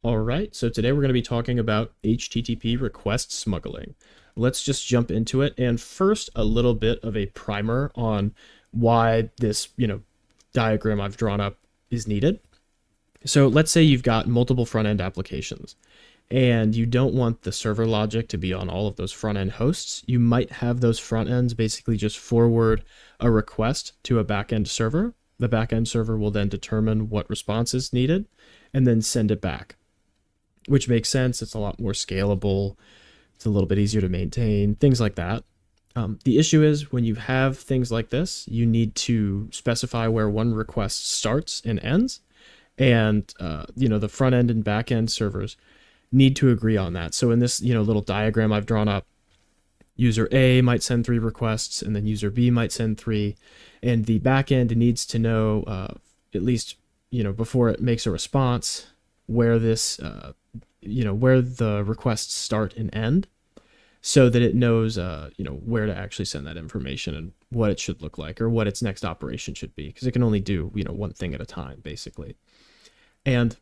All right, so today we're going to be talking about HTTP request smuggling. Let's just jump into it. And first, a little bit of a primer on why this, diagram I've drawn up is needed. So let's say you've got multiple front-end applications and you don't want the server logic to be on all of those front-end hosts. You might have those front ends basically just forward a request to a back-end server. The back-end server will then determine what response is needed and then send it back, which makes sense. It's a lot more scalable. It's a little bit easier to maintain, things like that. The issue is when you have things like this, you need to specify where one request starts and ends. And, the front end and back end servers need to agree on that. So in this, little diagram I've drawn up, user A might send 3 requests and then user B might send 3. And the back end needs to know, at least, before it makes a response, where this, where the requests start and end, so that it knows, where to actually send that information and what it should look like or what its next operation should be, because it can only do, one thing at a time, basically. And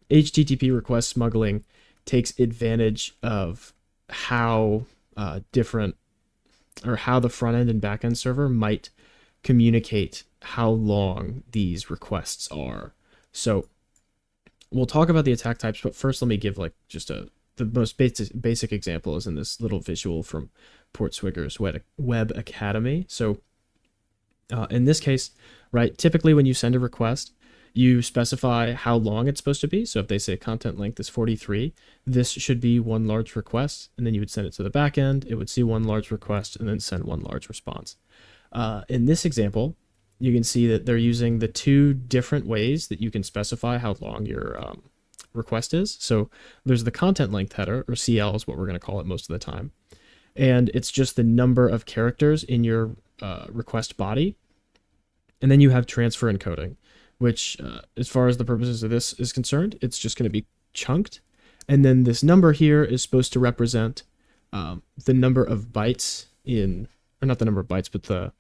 HTTP request smuggling takes advantage of how different, or how the front end and back end server might communicate how long these requests are. So we'll talk about the attack types, but first let me give the most basic example is in this little visual from Portswigger's Web Academy. So in this case, right, typically when you send a request, you specify how long it's supposed to be. So if they say content length is 43, this should be one large request, and then you would send it to the back end. It would see one large request and then send one large response. In this example, you can see that they're using the 2 different ways that you can specify how long your request is. So there's the content length header, or CL is what we're going to call it most of the time. And it's just the number of characters in your request body. And then you have transfer encoding, which as far as the purposes of this is concerned, it's just going to be chunked. And then this number here is supposed to represent the number of bytes or not the number of bytes, but the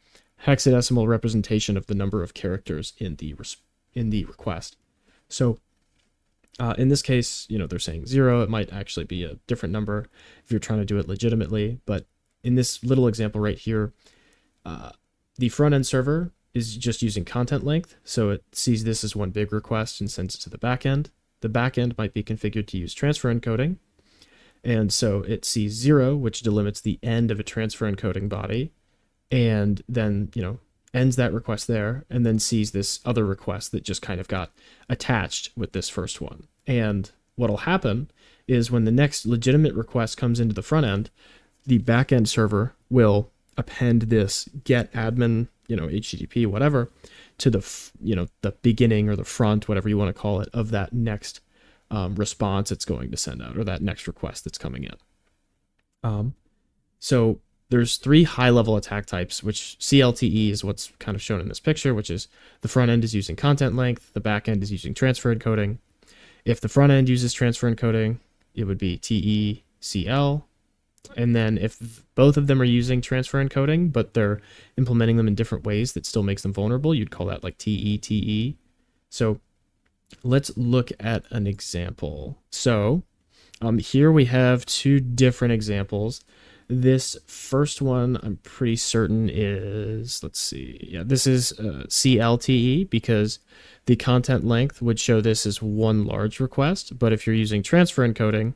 hexadecimal representation of the number of characters in the request. So in this case, they're saying 0. It might actually be a different number if you're trying to do it legitimately. But in this little example right here, the front end server is just using content length. So it sees this as one big request and sends it to the back end. The back end might be configured to use transfer encoding. And so it sees 0, which delimits the end of a transfer encoding body, and then, ends that request there, and then sees this other request that just kind of got attached with this first one. And what'll happen is when the next legitimate request comes into the front end, the back end server will append this get admin, HTTP, whatever, to the beginning or the front, whatever you want to call it, of that next response it's going to send out, or that next request that's coming in. So there's 3 high-level attack types, which CLTE is what's kind of shown in this picture, which is the front end is using content length, the back end is using transfer encoding. If the front end uses transfer encoding, it would be TECL. And then if both of them are using transfer encoding, but they're implementing them in different ways that still makes them vulnerable, you'd call that like TETE. So let's look at an example. So here we have 2 different examples. This first one, I'm pretty certain is, let's see, yeah, this is CLTE, because the content length would show this as one large request. But if you're using transfer encoding,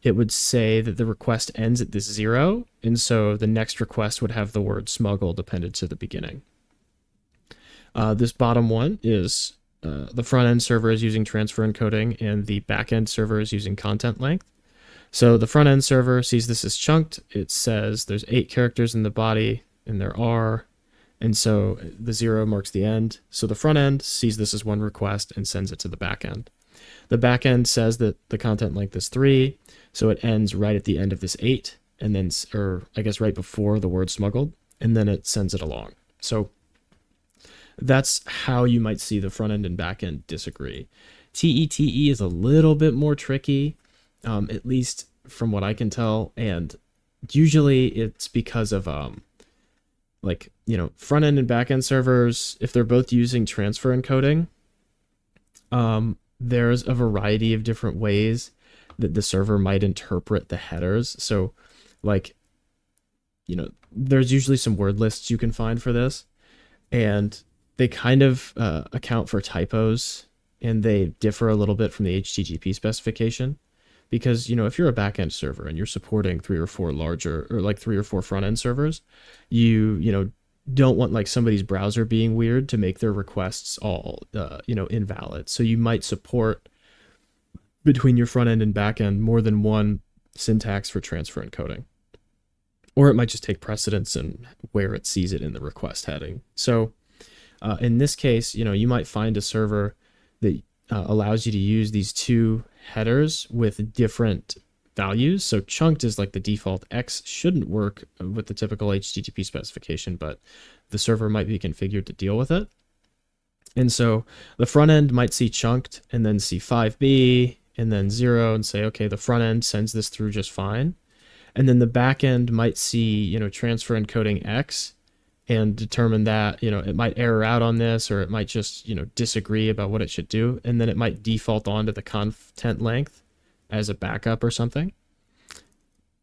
it would say that the request ends at this 0. And so the next request would have the word smuggled appended to the beginning. This bottom one is the front end server is using transfer encoding and the back end server is using content length. So the front end server sees this as chunked. It says there's 8 characters in the body, and there are, and so the 0 marks the end. So the front end sees this as one request and sends it to the back end. The back end says that the content length is 3, so it ends right at the end of this 8, and then, or I guess right before the word smuggled, and then it sends it along. So that's how you might see the front end and back end disagree. TETE is a little bit more tricky. At least from what I can tell, and usually it's because of front end and back end servers, if they're both using transfer encoding, there's a variety of different ways that the server might interpret the headers. So like, there's usually some word lists you can find for this, and they kind of account for typos, and they differ a little bit from the HTTP specification. Because, if you're a backend server and you're supporting three or four front end servers, you don't want like somebody's browser being weird to make their requests all, invalid. So you might support between your front end and back end more than one syntax for transfer encoding. Or it might just take precedence in where it sees it in the request heading. So in this case, you might find a server that allows you to use these two headers with different values. So chunked is like the default. X shouldn't work with the typical HTTP specification, but the server might be configured to deal with it. And so the front end might see chunked and then see 5B and then 0 and say, okay, the front end sends this through just fine. And then the back end might see, transfer encoding X and determine that, it might error out on this, or it might just, disagree about what it should do. And then it might default onto the content length as a backup or something.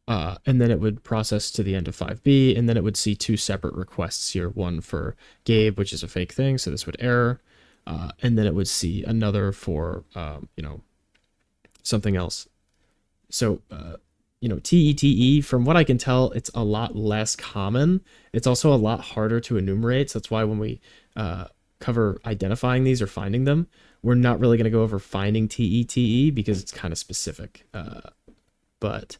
And then it would process to the end of 5B, and then it would see two separate requests here, one for Gabe, which is a fake thing, so this would error. And then it would see another for, something else. So, TETE, from what I can tell, it's a lot less common. It's also a lot harder to enumerate. So that's why when we cover identifying these or finding them, we're not really going to go over finding TETE because it's kind of specific. But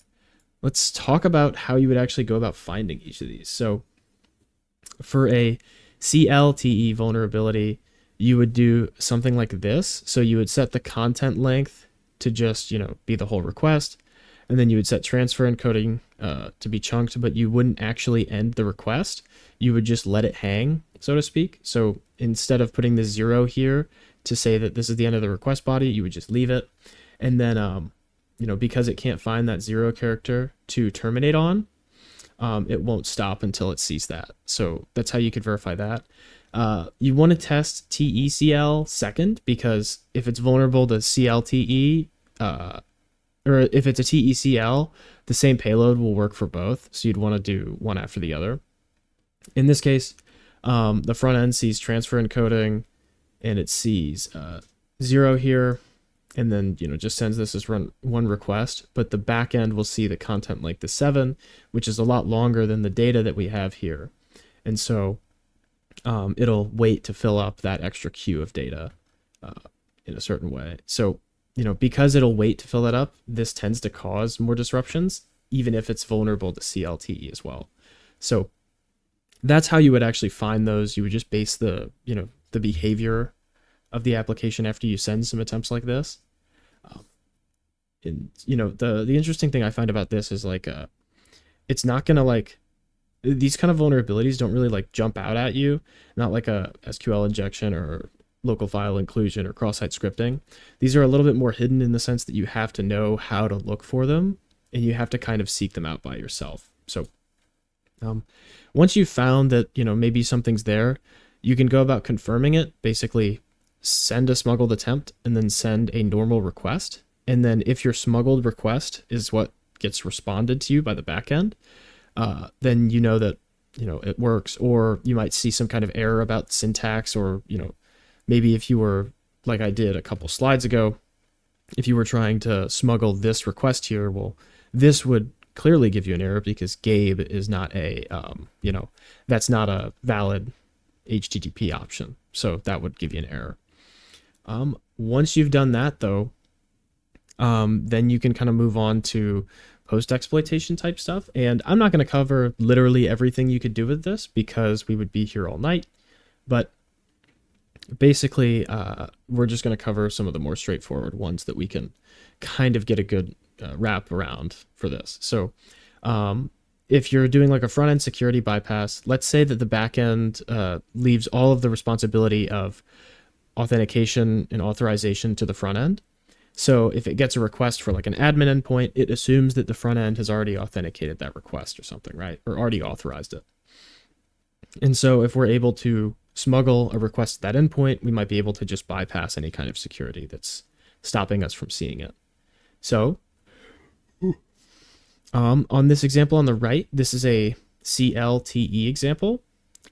let's talk about how you would actually go about finding each of these. So for a CLTE vulnerability, you would do something like this. So you would set the content length to just, be the whole request. And then you would set transfer encoding to be chunked, but you wouldn't actually end the request. You would just let it hang, so to speak. So instead of putting the 0 here to say that this is the end of the request body, you would just leave it. And then, because it can't find that 0 character to terminate on, it won't stop until it sees that. So that's how you could verify that. You want to test TECL second, because if it's vulnerable to CLTE, or if it's a TECL, the same payload will work for both. So you'd want to do one after the other. In this case, the front end sees transfer encoding, and it sees 0 here, and then just sends this as one request. But the back end will see the content length is 7, which is a lot longer than the data that we have here. And so it'll wait to fill up that extra queue of data in a certain way. So because it'll wait to fill that up, this tends to cause more disruptions, even if it's vulnerable to CLTE as well. So that's how you would actually find those. You would just base the behavior of the application after you send some attempts like this. And the interesting thing I find about this is it's not gonna these kind of vulnerabilities don't really jump out at you, not like a SQL injection or local file inclusion or cross-site scripting. These are a little bit more hidden in the sense that you have to know how to look for them, and you have to kind of seek them out by yourself. So once you've found that maybe something's there, you can go about confirming it. Basically send a smuggled attempt and then send a normal request, and then if your smuggled request is what gets responded to you by the backend, then that it works. Or you might see some kind of error about syntax, or maybe if you were, like I did a couple slides ago, if you were trying to smuggle this request here, well, this would clearly give you an error because Gabe is not that's not a valid HTTP option. So that would give you an error. Once you've done that, though, then you can kind of move on to post-exploitation type stuff. And I'm not going to cover literally everything you could do with this because we would be here all night. But basically, we're just going to cover some of the more straightforward ones that we can kind of get a good wrap around for this. So if you're doing a front-end security bypass, let's say that the backend leaves all of the responsibility of authentication and authorization to the front end. So if it gets a request for an admin endpoint, it assumes that the front end has already authenticated that request or something, right? Or already authorized it. And so if we're able to smuggle a request to that endpoint, we might be able to just bypass any kind of security that's stopping us from seeing it. So on this example on the right, this is a CLTE example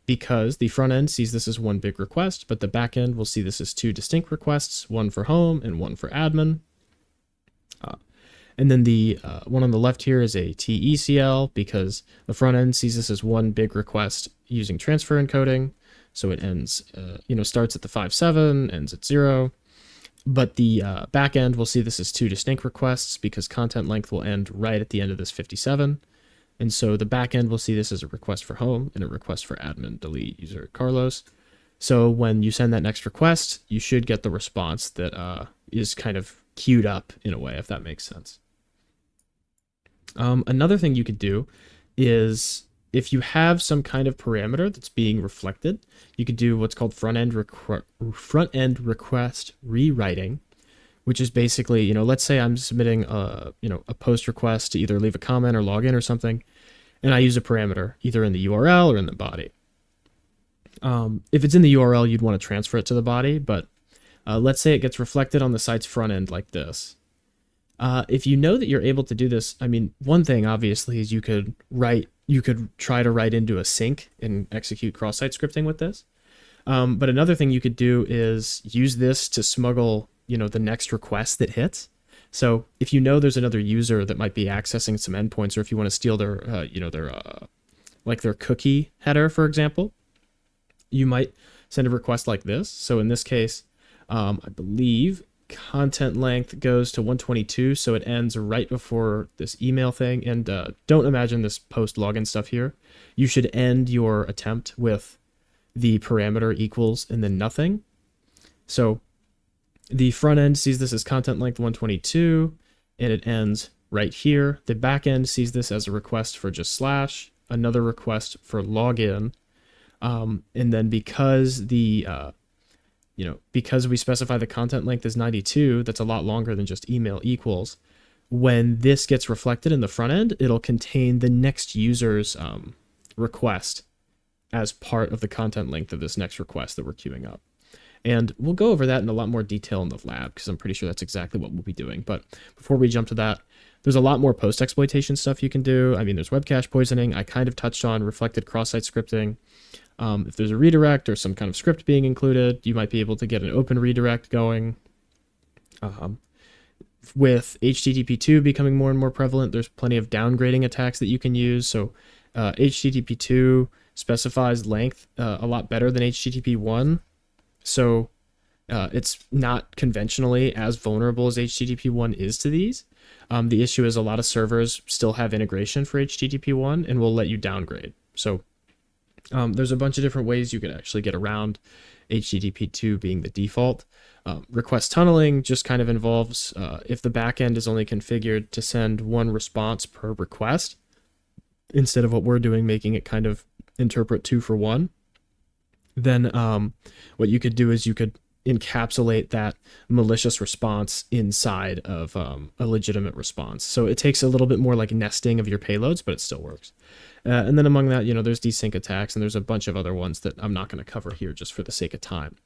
because the front end sees this as one big request, but the back end will see this as two distinct requests, one for home and one for admin. And then the one on the left here is a TECL because the front end sees this as one big request using transfer encoding. So it ends, starts at the 5.7, ends at 0. But the back end will see this as two distinct requests because content length will end right at the end of this 57. And so the back end will see this as a request for home and a request for admin delete user Carlos. So when you send that next request, you should get the response that is kind of queued up in a way, if that makes sense. Another thing you could do is if you have some kind of parameter that's being reflected, you could do what's called front-end request rewriting, which is basically, let's say I'm submitting a post request to either leave a comment or log in or something, and I use a parameter either in the URL or in the body. If it's in the URL, you'd want to transfer it to the body, but let's say it gets reflected on the site's front end like this. If you know that you're able to do this, one thing obviously is you could try to write into a sink and execute cross-site scripting with this. But another thing you could do is use this to smuggle, the next request that hits. So if you know there's another user that might be accessing some endpoints, or if you want to steal their, their cookie header, for example, you might send a request like this. So in this case, I believe content length goes to 122, so it ends right before this email thing. And don't imagine this post login stuff here. You should end your attempt with the parameter equals and then nothing. So the front end sees this as content length 122, and it ends right here. The back end sees this as a request for just slash, another request for login, and then because the because we specify the content length is 92, that's a lot longer than just email equals. When this gets reflected in the front end, it'll contain the next user's request as part of the content length of this next request that we're queuing up. And we'll go over that in a lot more detail in the lab because I'm pretty sure that's exactly what we'll be doing. But before we jump to that, there's a lot more post-exploitation stuff you can do. There's web cache poisoning. I kind of touched on reflected cross-site scripting. If there's a redirect or some kind of script being included, you might be able to get an open redirect going. With HTTP2 becoming more and more prevalent, there's plenty of downgrading attacks that you can use. So HTTP2 specifies length a lot better than HTTP1. So it's not conventionally as vulnerable as HTTP1 is to these. The issue is a lot of servers still have integration for HTTP1 and will let you downgrade. So there's a bunch of different ways you can actually get around HTTP2 being the default. Request tunneling just kind of involves if the backend is only configured to send one response per request, instead of what we're doing, making it kind of interpret 2 for 1, then what you could do is you could encapsulate that malicious response inside of a legitimate response. So it takes a little bit more like nesting of your payloads, but it still works. And then among that, there's desync attacks, and there's a bunch of other ones that I'm not going to cover here just for the sake of time.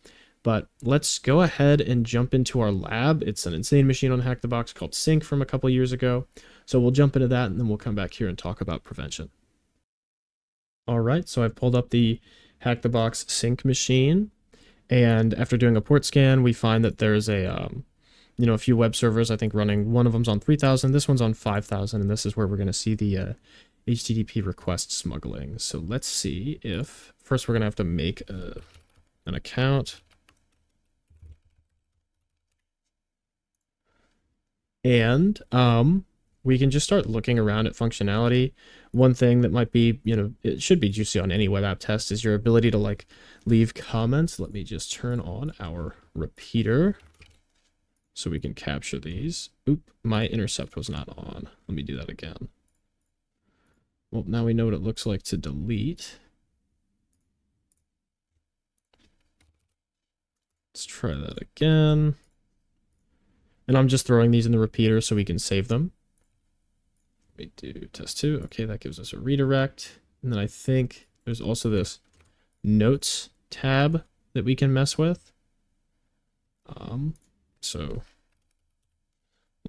But let's go ahead and jump into our lab. It's an insane machine on Hack the Box called Sink from a couple years ago. So we'll jump into that, and then we'll come back here and talk about prevention. All right, so I've pulled up the Hack the Box Sink machine. And after doing a port scan, we find that there's a few web servers, I think running. One of them's on 3,000, this one's on 5,000, and this is where we're going to see the HTTP request smuggling. So let's see if, first we're going to have to make an account. And we can just start looking around at functionality. One thing that might be, it should be juicy on any web app test is your ability to leave comments. Let me just turn on our repeater so we can capture these. Oop, my intercept was not on. Let me do that again. Well, now we know what it looks like to delete. Let's try that again. And I'm just throwing these in the repeater so we can save them. Let me do test 2. Okay, that gives us a redirect. And then I think there's also this notes tab that we can mess with. So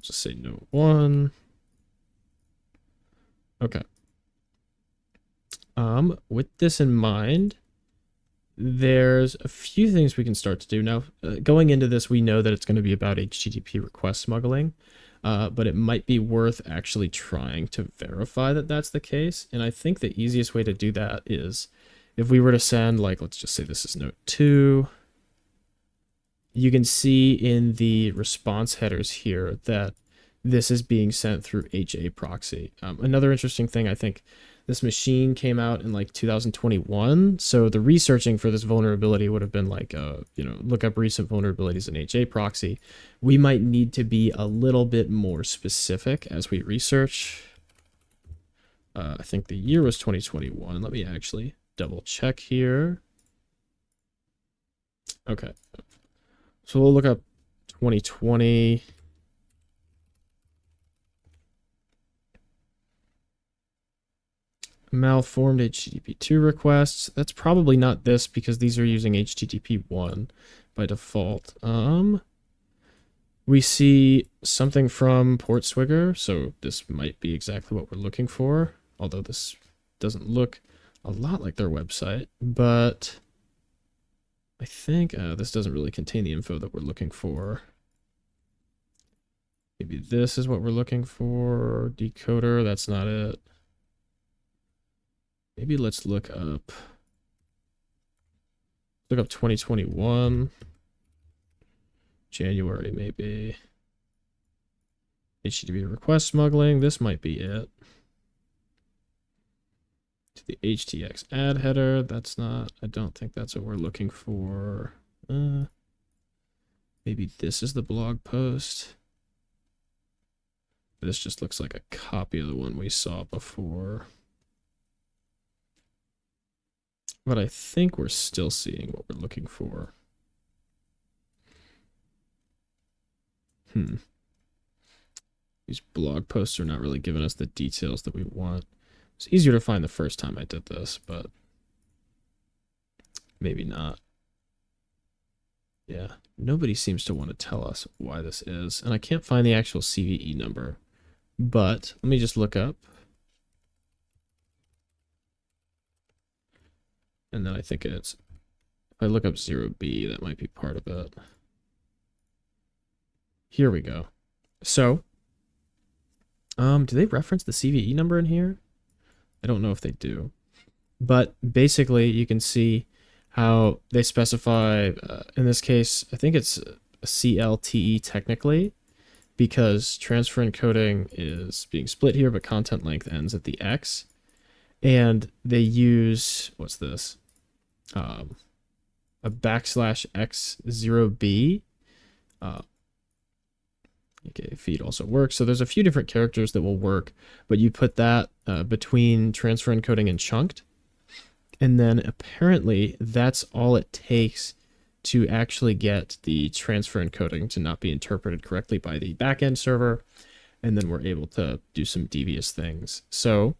just say note 1. Okay. With this in mind, there's a few things we can start to do. Now, going into this, we know that it's going to be about HTTP request smuggling, but it might be worth actually trying to verify that that's the case. And I think the easiest way to do that is if we were to send, like, let's just say this is note 2, you can see in the response headers here that this is being sent through HA proxy. Another interesting thing, I think this machine came out in like 2021. So the researching for this vulnerability would have been like, look up recent vulnerabilities in HA proxy. We might need to be a little bit more specific as we research. I think the year was 2021. Let me actually double check here. Okay. So we'll look up 2020. Malformed HTTP2 requests. That's probably not this because these are using HTTP1 by default. We see something from Portswigger, so this might be exactly what we're looking for, although this doesn't look a lot like their website, but I think this doesn't really contain the info that we're looking for. Maybe this is what we're looking for. Decoder, that's not it. Maybe let's look up 2021, January maybe. HTTP request smuggling, this might be it. To the HTX add header, that's not, I don't think that's what we're looking for. Maybe this is the blog post. This just looks like a copy of the one we saw before. But I think we're still seeing what we're looking for. These blog posts are not really giving us the details that we want. It's easier to find the first time I did this, but maybe not. Yeah, nobody seems to want to tell us why this is. And I can't find the actual CVE number. But let me just look up. And then I think it's, if I look up 0B, that might be part of it. Here we go. So, do they reference the CVE number in here? I don't know if they do. But basically, you can see how they specify, in this case, I think it's a CLTE technically, because transfer encoding is being split here, but content length ends at the X. And they use, what's this? A \x0b. Okay, feed also works. So there's a few different characters that will work, but you put that between transfer encoding and chunked. And then apparently that's all it takes to actually get the transfer encoding to not be interpreted correctly by the backend server. And then we're able to do some devious things. So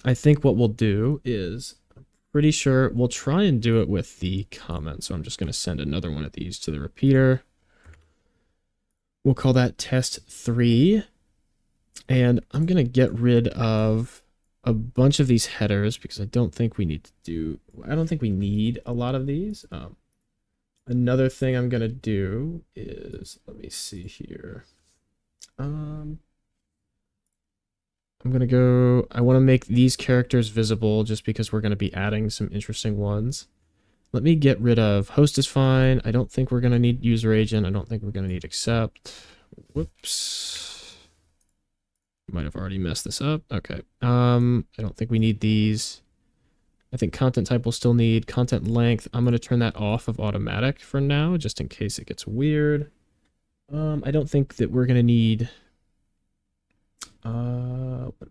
I think what we'll do is, I'm pretty sure we'll try and do it with the comment. So I'm just going to send another one of these to the repeater. We'll call that test 3. And I'm going to get rid of a bunch of these headers because I don't think we need a lot of these. Another thing I'm going to do is, let me see here. I'm going to go, I want to make these characters visible just because we're going to be adding some interesting ones. Let me get rid of host is fine. I don't think we're going to need user agent. I don't think we're going to need accept. Whoops. Might have already messed this up. Okay. I don't think we need these. I think content type will still need content length. I'm going to turn that off of automatic for now, just in case it gets weird. I don't think that we're going to need...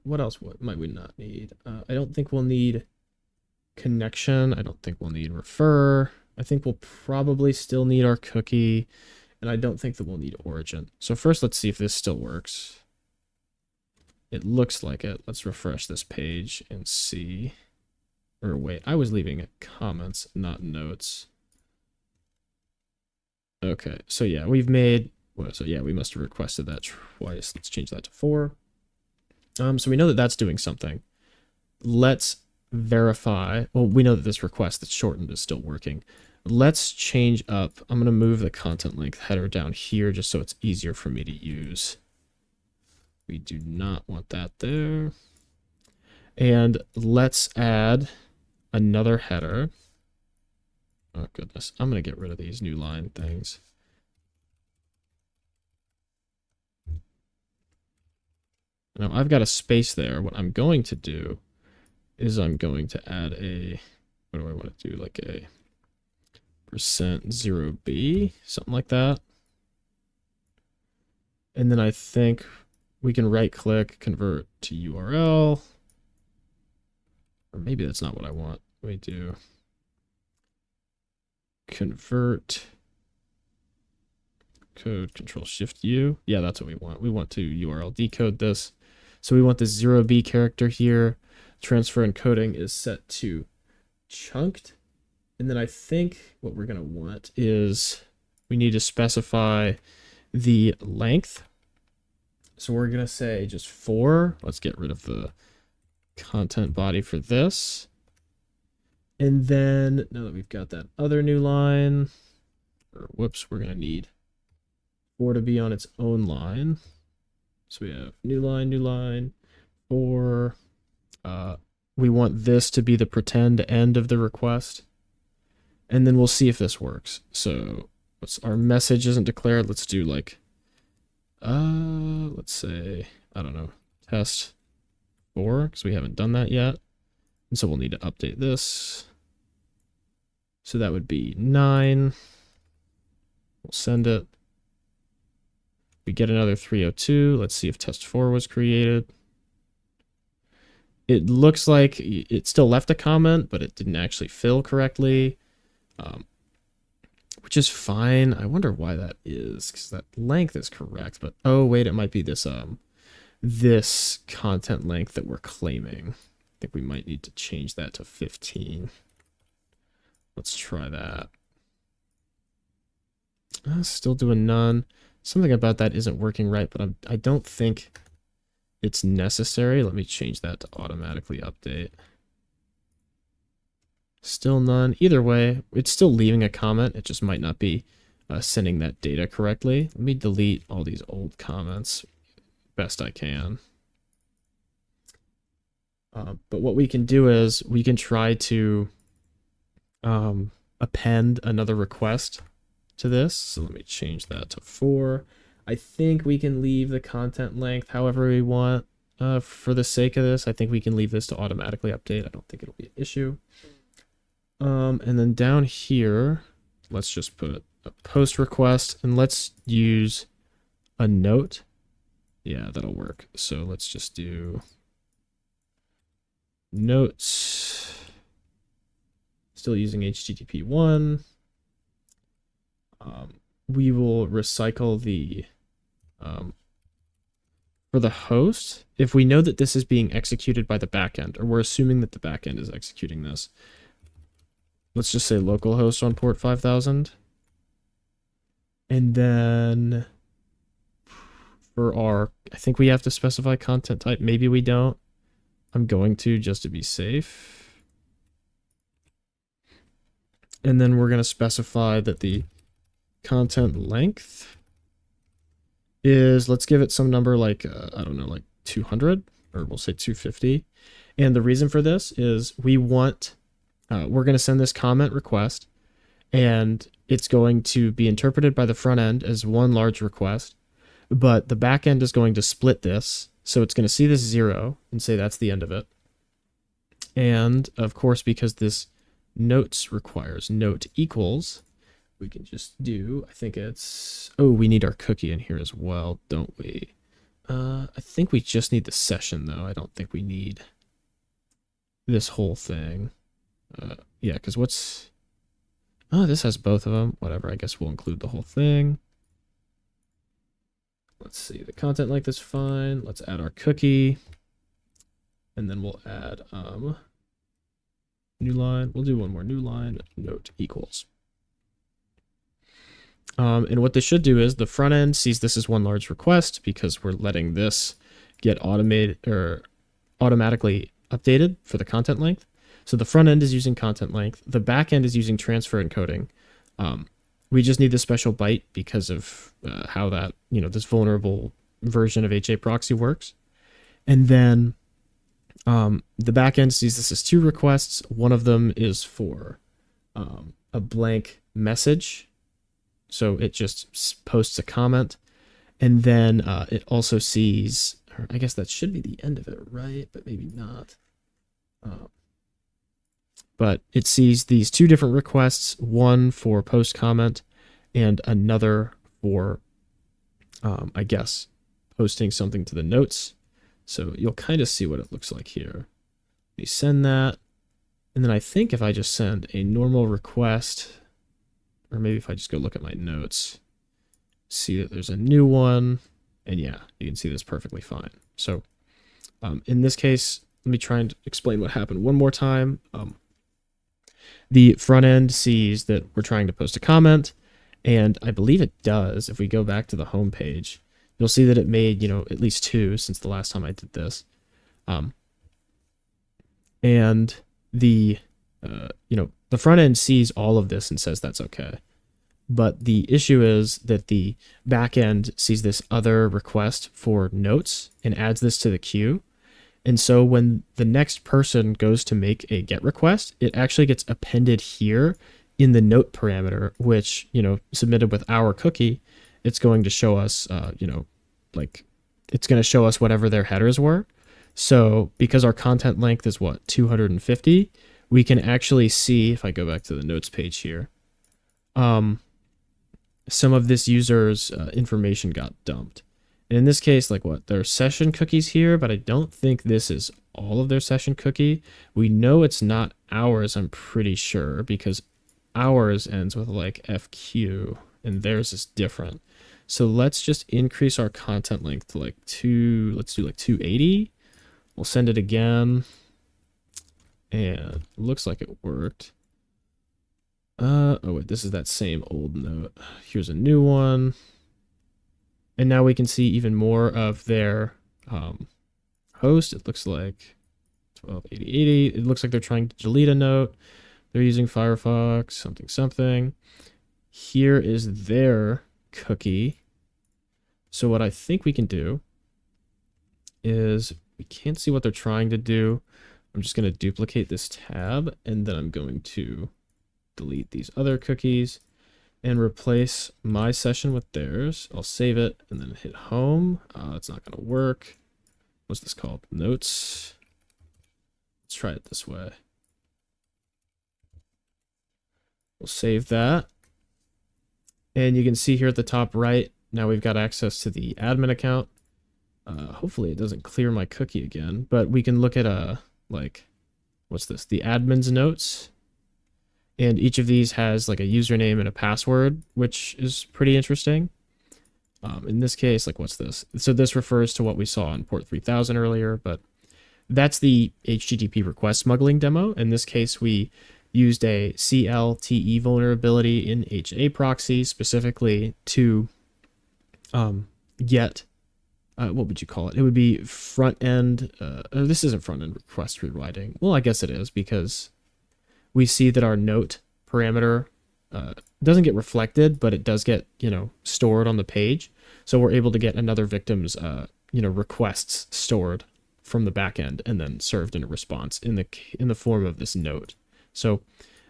what else might we not need? I don't think we'll need connection. I don't think we'll need refer. I think we'll probably still need our cookie, and I don't think that we'll need origin. So first, let's see if this still works. It looks like it. Let's refresh this page and see. Or wait, I was leaving comments, not notes. Okay, so yeah, we've made Well, so yeah, we must have requested that twice. Let's change that to 4. So we know that that's doing something. Let's verify. Well, we know that this request that's shortened is still working. Let's change up. I'm going to move the content length header down here just so it's easier for me to use. We do not want that there. And let's add another header. Oh, goodness. I'm going to get rid of these new line things. Now, I've got a space there. What I'm going to do is I'm going to add a, what do I want to do? Like a %0b, something like that. And then I think we can right click, convert to URL. Or maybe that's not what I want. Let me do convert code Control-Shift-U. Yeah, that's what we want. We want to URL decode this. So we want the 0b character here. Transfer encoding is set to chunked. And then I think what we're going to want is we need to specify the length. So we're going to say just 4. Let's get rid of the content body for this. And then now that we've got that other new line, or whoops, we're going to need 4 to be on its own line. So we have new line, 4. We want this to be the pretend end of the request. And then we'll see if this works. So our message isn't declared. Let's do like, let's say, I don't know, test 4, because we haven't done that yet. And so we'll need to update this. So that would be 9. We'll send it. We get another 302. Let's see if test 4 was created. It looks like it still left a comment, but it didn't actually fill correctly, which is fine. I wonder why that is, because that length is correct. But oh wait, it might be this this content length that we're claiming. I think we might need to change that to 15. Let's try that. Still doing none. Something about that isn't working right, but I don't think it's necessary. Let me change that to automatically update. Still none. Either way, it's still leaving a comment. It just might not be sending that data correctly. Let me delete all these old comments best I can. But what we can do is we can try to append another request to this. So let me change that to 4. I think we can leave the content length however we want. For the sake of this, I think we can leave this to automatically update. I don't think it'll be an issue. And then down here, let's just put a post request and let's use a note. Yeah, that'll work. So let's just do notes. Still using HTTP 1. We will recycle the for the host. If we know that this is being executed by the backend, or we're assuming that the backend is executing this, let's just say localhost on port 5000. And then for our, I think we have to specify content type. Maybe we don't. I'm going to just to be safe. And then we're going to specify that the content length is, let's give it some number like, I don't know, like 200, or we'll say 250. And the reason for this is we want, we're going to send this comment request, and it's going to be interpreted by the front end as one large request, but the back end is going to split this. So it's going to see this 0 and say that's the end of it. And of course, because this notes requires note equals, we can just do, I think it's, oh, we need our cookie in here as well, don't we? I think we just need the session though. I don't think we need this whole thing. Yeah, because what's, oh, this has both of them. Whatever, I guess we'll include the whole thing. Let's see, the content length is fine. Let's add our cookie. And then we'll add new line. We'll do one more new line, note equals. And what this should do is the front end sees this as one large request because we're letting this get automated or automatically updated for the content length. So the front end is using content length. The back end is using transfer encoding. We just need this special byte because of how that, this vulnerable version of HA proxy works. And then the back end sees this as two requests. One of them is for a blank message. So it just posts a comment. And then it also sees, or I guess that should be the end of it, right? But maybe not. But it sees these two different requests, one for post comment and another for, I guess, posting something to the notes. So you'll kind of see what it looks like here. We send that. And then I think if I just send a normal request, or maybe if I just go look at my notes, see that there's a new one. And yeah, you can see this perfectly fine. So in this case, let me try and explain what happened one more time. The front end sees that we're trying to post a comment, and I believe it does. If we go back to the home page, you'll see that it made, at least two since the last time I did this. And the front end sees all of this and says that's okay. But the issue is that the back end sees this other request for notes and adds this to the queue. And so when the next person goes to make a GET request, it actually gets appended here in the note parameter, which, submitted with our cookie, it's going to show us, it's going to show us whatever their headers were. So because our content length is 250, we can actually see, if I go back to the notes page here, some of this user's information got dumped. And in this case, there are session cookies here, but I don't think this is all of their session cookie. We know it's not ours, I'm pretty sure, because ours ends with FQ and theirs is different. So let's just increase our content length to let's do 280. We'll send it again. And it looks like it worked. Oh wait, this is that same old note. Here's a new one. And now we can see even more of their host. It looks like 128080. It looks like they're trying to delete a note. They're using Firefox, something. Here is their cookie. So what I think we can do is, we can't see what they're trying to do. I'm just going to duplicate this tab, and then I'm going to delete these other cookies and replace my session with theirs. I'll save it and then hit home. It's not going to work. What's this called? Notes. Let's try it this way. We'll save that. And you can see here at the top right, now we've got access to the admin account. Hopefully it doesn't clear my cookie again, but we can look at what's this? The admin's notes. And each of these has a username and a password, which is pretty interesting. In this case, what's this? So this refers to what we saw on port 3000 earlier, but that's the HTTP request smuggling demo. In this case, we used a CLTE vulnerability in HA proxy specifically to get, what would you call it? It would be front end. This isn't front end request rewriting. Well, I guess it is, because we see that our note parameter doesn't get reflected, but it does get, stored on the page. So we're able to get another victim's, requests stored from the back end and then served in a response in the form of this note. So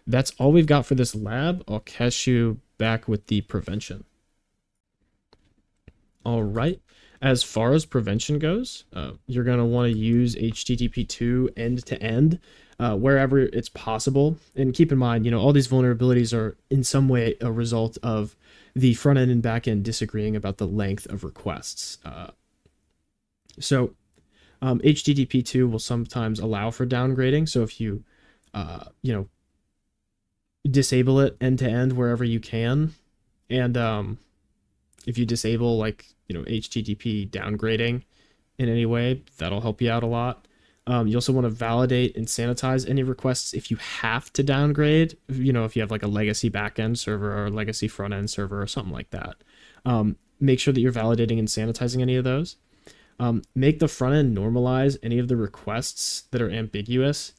that's all we've got for this lab. I'll catch you back with the prevention. All right. As far as prevention goes, you're going to want to use HTTP2 end-to-end wherever it's possible. And keep in mind, all these vulnerabilities are in some way a result of the front end and back end disagreeing about the length of requests. So HTTP2 will sometimes allow for downgrading. So if you, disable it end-to-end wherever you can, and if you disable HTTP downgrading in any way, that'll help you out a lot. You also want to validate and sanitize any requests if you have to downgrade, if you have like a legacy backend server or a legacy front end server or something like that. Make sure that you're validating and sanitizing any of those. Make the front end normalize any of the requests that are ambiguous.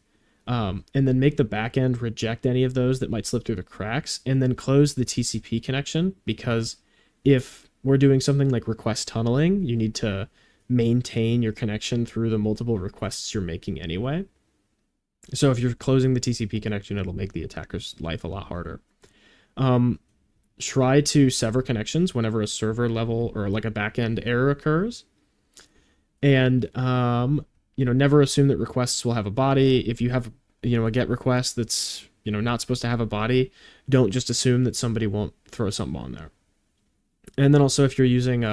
And then make the backend reject any of those that might slip through the cracks, and then close the TCP connection, because if we're doing something like request tunneling, you need to maintain your connection through the multiple requests you're making anyway. So if you're closing the TCP connection, it'll make the attacker's life a lot harder. Try to sever connections whenever a server level or like a backend error occurs. And, never assume that requests will have a body. If you have, a GET request that's, not supposed to have a body, don't just assume that somebody won't throw something on there. And then also, if you're using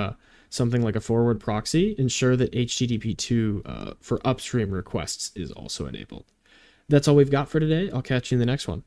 something like a forward proxy, ensure that HTTP2 for upstream requests is also enabled. That's all we've got for today. I'll catch you in the next one.